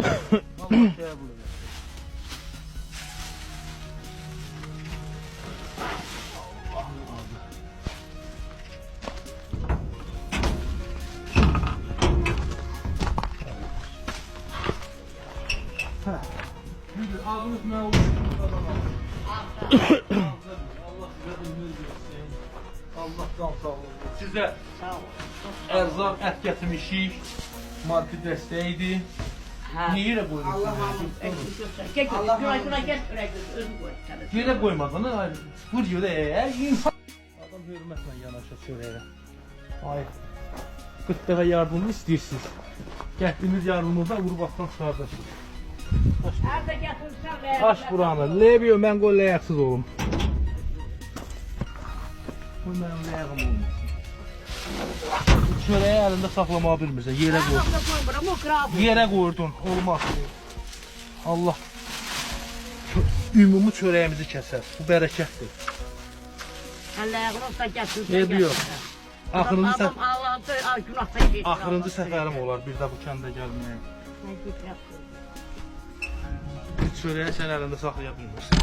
Allah qəbul edir. Ağzınız ne oldu? Allah size ömür versin. Allah'tan sağ olun. Size Sağ ol. erzak, et getirmişik. Maddi desteğiydi. Niye yere koydunuz? Allah eksik Allah şuna gel şuraya özüm koy. Yere koymadınız. Vuruyor da insan. Adam hürmetle yanaşa çöreğe. Ay. 40 dəfə yardımını istəyirsiniz. Gəldiyiniz yardımınızda vurub atdan çıxardır. Nerede getirsen Taş buranı. Lebiyo mən qoy ləyəksiz olum. Bu mənim ləyəqim olmasın. Çöreği əlində saxlamağı bilmirsən. Yerə qoy. Yerə qoydun. Olmaz. Allah. Ümumi çöreğimizi kəsər. Bu bərəkətdir. Allah'ın da getirsen. Lebiyo. Axırıncı Adam Allah'ın günahda geçti. Axırıncı səfərim olar bir də bu kəndə gəlməyə. Çöreği sən əlində saxlaya bilmirsən.